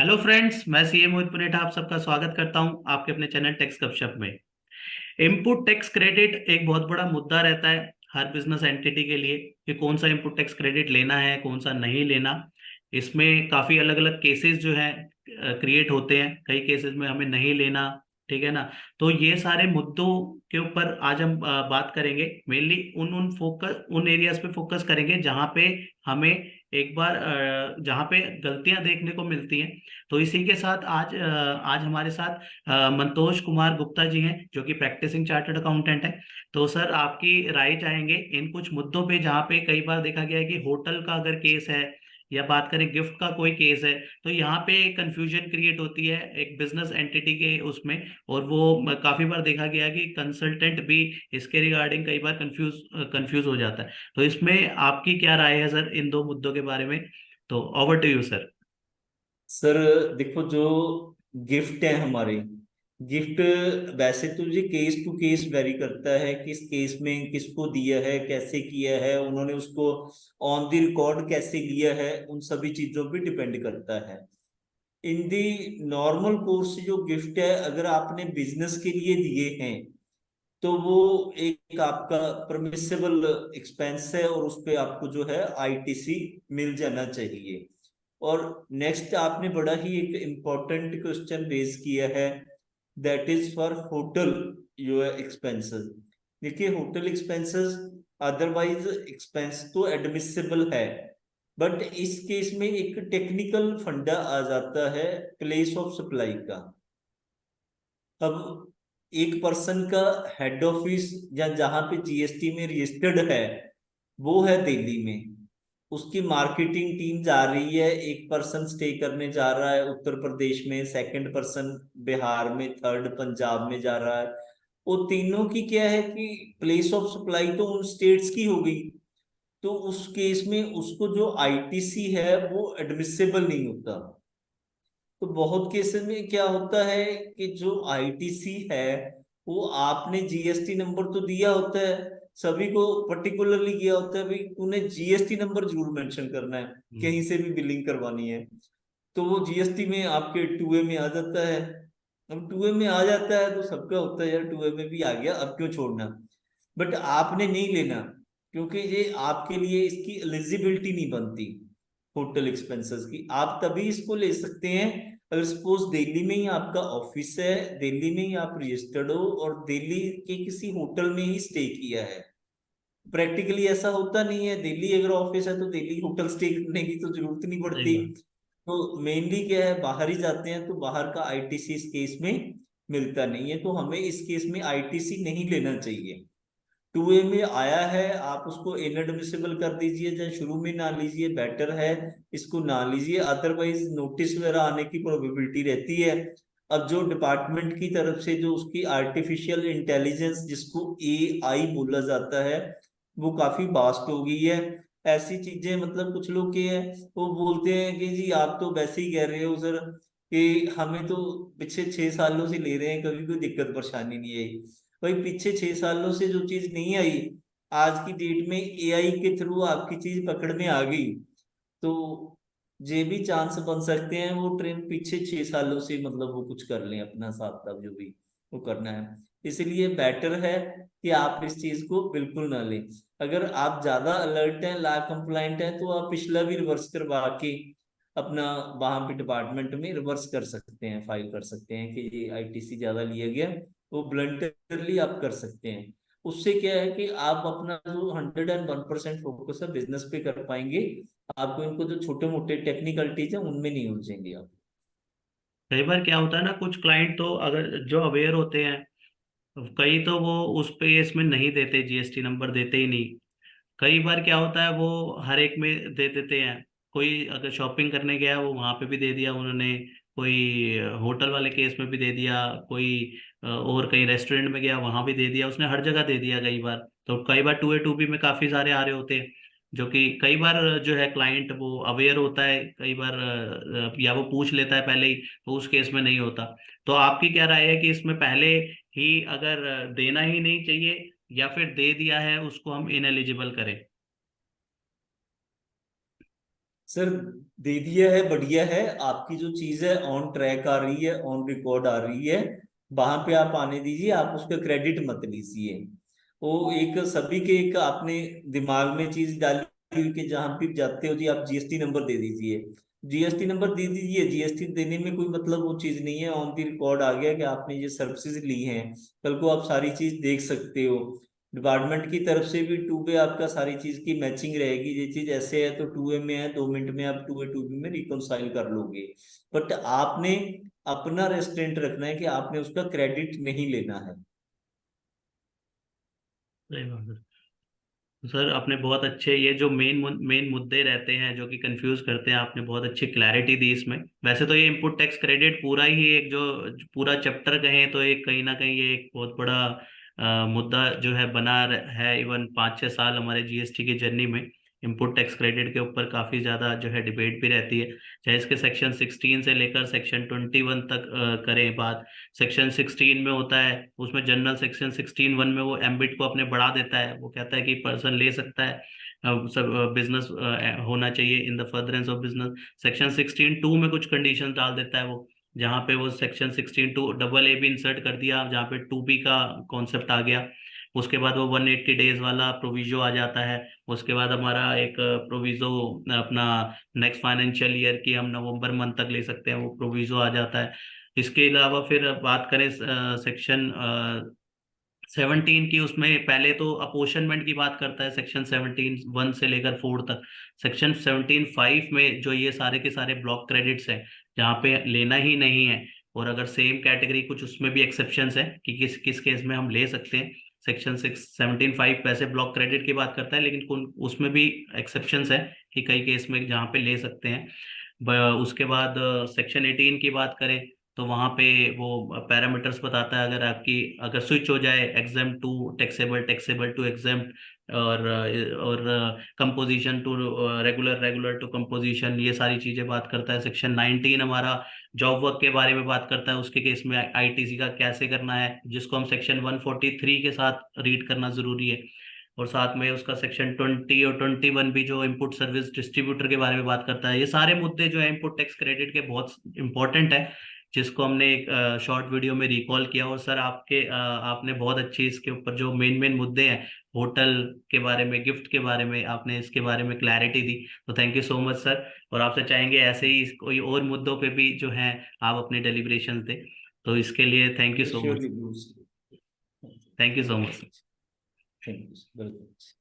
Hello friends, मैं CA मोहित पुनेठा आप सबका स्वागत करता हूं आपके अपने चैनल टैक्स गपशप में। इनपुट टैक्स क्रेडिट एक बहुत बड़ा मुद्दा रहता है हर बिजनेस एंटिटी के लिए कि कौन सा इनपुट टैक्स क्रेडिट लेना है, कौन सा नहीं लेना। इसमें काफी अलग अलग केसेस जो हैं क्रिएट होते हैं, कई केसेस में हमें नहीं लेना। ठीक है ना। तो ये सारे मुद्दों के ऊपर आज हम बात करेंगे। मेनली उन उन फोकस उन एरियाज पे फोकस करेंगे जहाँ पे हमें एक बार जहाँ पे गलतियां देखने को मिलती हैं। तो इसी के साथ आज हमारे साथ मंतोष कुमार गुप्ता जी हैं जो कि प्रैक्टिसिंग चार्टर्ड अकाउंटेंट है। तो सर, आपकी राय चाहेंगे इन कुछ मुद्दों पे जहाँ पे कई बार देखा गया है कि होटल का अगर केस है या बात करें गिफ्ट का कोई केस है, तो यहाँ पे कंफ्यूजन क्रिएट होती है एक बिजनेस एंटिटी के उसमें। और वो काफी बार देखा गया है कि कंसल्टेंट भी इसके रिगार्डिंग कई बार कंफ्यूज कंफ्यूज हो जाता है। तो इसमें आपकी क्या राय है सर इन दो मुद्दों के बारे में? तो over to you sir. Sir देखो, जो गिफ्ट है हमारे गिफ्ट, वैसे तो ये केस टू केस वेरी करता है। किस केस में किसको दिया है, कैसे किया है, उन्होंने उसको ऑन द रिकॉर्ड कैसे लिया है, उन सभी चीजों पे डिपेंड करता है। इन दी नॉर्मल कोर्स जो गिफ्ट है, अगर आपने बिजनेस के लिए दिए हैं तो वो एक आपका परमिसेबल एक्सपेंस है और उस पे आपको जो है आईटीसी मिल जाना चाहिए। और नेक्स्ट आपने बड़ा ही एक इम्पोर्टेंट क्वेश्चन रेज किया है, that is for hotel your expenses. देखिए, होटल एक्सपेंसेस अदरवाइज एक्सपेंस तो एडमिसिबल है, बट इस केस में एक टेक्निकल फंडा आ जाता है प्लेस ऑफ सप्लाई का। अब एक पर्सन का हेड ऑफिस या जहां पे जीएसटी में रजिस्टर्ड है वो है दिल्ली में। उसकी मार्केटिंग टीम जा रही है, एक पर्सन स्टे करने जा रहा है उत्तर प्रदेश में, सेकंड पर्सन बिहार में, थर्ड पंजाब में जा रहा है। वो तीनों की क्या है कि प्लेस ऑफ सप्लाई तो उन स्टेट्स की हो गई। तो उस केस में उसको जो आईटीसी है वो एडमिसिबल नहीं होता। तो बहुत केसेस में क्या होता है कि जो आईटीसी है वो आपने जीएसटी नंबर तो दिया होता है, सभी को पर्टिकुलरली किया होता है भाई तूने जीएसटी नंबर जरूर मेंशन करना है कहीं से भी बिलिंग करवानी है। तो वो जीएसटी में आपके टूए में आ जाता है। अब टूए में आ जाता है तो सबका होता है यार, टूए में भी आ गया अब क्यों छोड़ना। बट आपने नहीं लेना, क्योंकि ये आपके लिए इसकी एलिजिबिलिटी नहीं बनती। होटल एक्सपेंसेस की आप तभी इसको ले सकते हैं अगर सपोज दिल्ली में ही आपका ऑफिस है, दिल्ली में ही आप रजिस्टर्ड हो और दिल्ली के किसी होटल में ही स्टे किया है। प्रैक्टिकली ऐसा होता नहीं है, दिल्ली अगर ऑफिस है तो दिल्ली होटल स्टे करने की तो जरूरत नहीं सही पड़ती। बात। तो मेनली क्या है, बाहर ही जाते हैं तो बाहर का आईटीसी इस केस में मिलता नहीं है, तो हमें इस केस में आईटीसी नहीं लेना चाहिए। टू ए में आया है आप उसको इनएडमिसिबल कर दीजिए, या शुरू में ना लीजिए, बेटर है इसको ना लीजिए, अदरवाइज नोटिस वगैरह आने की प्रोबेबिलिटी रहती है। अब जो डिपार्टमेंट की तरफ से जो उसकी आर्टिफिशियल इंटेलिजेंस जिसको एआई बोला जाता है वो काफी वास्ट हो गई है। ऐसी चीजें मतलब कुछ लोग के हैं वो बोलते हैं कि जी आप तो वैसे ही कह रहे हो सर कि हमें तो पिछले 6 सालों से ले रहे हैं, कभी कोई दिक्कत परेशानी नहीं आई। भाई पीछे 6 सालों से जो चीज नहीं आई, आज की डेट में एआई के थ्रू आपकी चीज पकड़ में आ गई, तो ये भी चांस बन सकते हैं वो ट्रेन पीछे 6 सालों से मतलब वो कुछ कर लें अपना हिसाब किताब जो भी वो करना है। इसलिए बेटर है कि आप इस चीज को बिल्कुल ना लें। अगर आप ज्यादा अलर्ट हैं, ला कंप्लाइंट हैं, तो आप पिछला भी रिवर्स करवा के अपना वहां पे डिपार्टमेंट में रिवर्स कर सकते हैं, फाइल कर सकते हैं कि ये आईटीसी ज्यादा लिया गया। वो ब्लंटरली आप कर सकते हैं। उससे क्या है कि आप अपना जो 101% फोकस है बिजनेस पे कर पाएंगे। आपको इनको जो छोटे मोटे टेक्निकलिटीज है उनमें नहीं उलझेंगे आप। कई बार क्या होता है ना, कुछ क्लाइंट तो अगर जो अवेयर होते हैं, कई तो वो उस पे इसमें नहीं देते, जीएसटी नंबर देते ही नहीं। कई बार क्या होता है वो हर एक में दे देते हैं। कोई अगर शॉपिंग करने गया वो वहां पे भी दे दिया उन्होंने, कोई होटल वाले केस में भी दे दिया, कोई और कहीं रेस्टोरेंट में गया वहां भी दे दिया, उसने हर जगह दे दिया कई बार। तो कई बार टू ए टू बी में काफी सारे आ रहे होते हैं, जो कि कई बार जो है क्लाइंट वो अवेयर होता है, कई बार या वो पूछ लेता है पहले ही, तो उस केस में नहीं होता। तो आपकी क्या राय है कि इसमें पहले ही अगर देना ही नहीं चाहिए, या फिर दे दिया है उसको हम इनएलिजिबल करें? सर दे दिया है, बढ़िया है। आपकी जो चीज है ऑन ट्रैक आ रही है, ऑन रिकॉर्ड आ रही है, वहां पे आप आने दीजिए, आप उसका क्रेडिट मत लीजिए। वो एक सभी के एक आपने दिमाग में चीज डाली हुई कि जहां भी जाते हो जी आप जीएसटी नंबर दे दीजिए, जीएसटी नंबर दे दीजिए। जीएसटी देने में कोई मतलब वो चीज नहीं है, ऑन दी रिकॉर्ड आ गया कि आपने ये सर्विसेज ली हैं, कल को आप सारी चीज देख सकते हो। डिपार्टमेंट की तरफ से भी टू वे आपका सारी चीज की मैचिंग रहेगी, ये चीज ऐसे है तो टू ए में है, 2 मिनट में आप टू ए टू बी में रिकॉन्साइल कर लोगे। बट आपने अपना रेस्ट्रेंट रखना है कि आपने उसका क्रेडिट नहीं लेना है। सही बात है सर। आपने बहुत अच्छे ये जो मेन मुद्दे रहते हैं जो कि कंफ्यूज करते हैं, आपने बहुत अच्छी क्लैरिटी दी इसमें। वैसे तो ये इनपुट टैक्स क्रेडिट पूरा ही एक जो पूरा चैप्टर कहें तो एक कहीं ना कहीं ये एक बहुत बड़ा मुद्दा जो है है। इवन 5-6 साल हमारे जीएसटी की जर्नी में इनपुट टैक्स क्रेडिट के ऊपर काफी ज्यादा जो है डिबेट भी रहती है। चाहे इसके सेक्शन 16 से लेकर सेक्शन 21 तक करें बात। सेक्शन 16 में होता है, उसमें जनरल सेक्शन 16(1) में वो एम्बिट को अपने बढ़ा देता है। वो कहता है कि पर्सन ले सकता है, सब बिजनेस होना चाहिए in the furtherance of business. Section 16(2) में कुछ कंडीशन डाल देता है वो, जहाँ पे वो सेक्शन 16(2) डबल ए भी इंसर्ट कर दिया, जहाँ पे 2B का कॉन्सेप्ट आ गया। उसके बाद वो 180 डेज वाला प्रोविजो आ जाता है। उसके बाद हमारा एक प्रोविजो अपना नेक्स्ट फाइनेंशियल ईयर की हम नवंबर मंथ तक ले सकते हैं, वो प्रोविजो आ जाता है। इसके अलावा फिर बात करें सेक्शन 17 की, उसमें पहले तो अपोर्शनमेंट की बात करता है सेक्शन 17(1) से लेकर 4 तक। सेक्शन 17(5) में जो ये सारे के सारे ब्लॉक क्रेडिट्स हैं जहाँ पे लेना ही नहीं है, और अगर सेम कैटेगरी कुछ उसमें भी एक्सेप्शंस है कि किस किस केस में हम ले सकते हैं। सेक्शन 17(5) वैसे ब्लॉक क्रेडिट की बात करता है, लेकिन उसमें भी एक्सेप्शंस है कि कई केस में जहाँ पे ले सकते हैं। उसके बाद सेक्शन 18 की बात करें तो वहां पे वो पैरामीटर्स बताता है, अगर आपकी अगर स्विच हो जाए exempt to taxable, taxable to exempt, और composition to regular, regular to composition, ये सारी चीजें बात करता है। सेक्शन 19 हमारा जॉब वर्क के बारे में बात करता है, उसके केस में आईटीसी का कैसे करना है, जिसको हम सेक्शन 143 के साथ रीड करना जरूरी है। और साथ में उसका सेक्शन 20 और 21 भी जो इनपुट सर्विस डिस्ट्रीब्यूटर के बारे में बात करता है। ये सारे मुद्दे जो है इनपुट टैक्स क्रेडिट के बहुत इंपॉर्टेंट है, जिसको हमने एक शॉर्ट वीडियो में रिकॉल किया। और सर आपने बहुत अच्छी इसके ऊपर जो मेन मेन मुद्दे हैं, होटल के बारे में, गिफ्ट के बारे में, आपने इसके बारे में क्लैरिटी दी। तो thank you so much sir. और आपसे चाहेंगे ऐसे ही कोई और मुद्दों पे भी जो है आप अपने डेलिब्रेशन दें। तो इसके लिए thank you so much. Surely. Thank you so thank much. You, thank you welcome.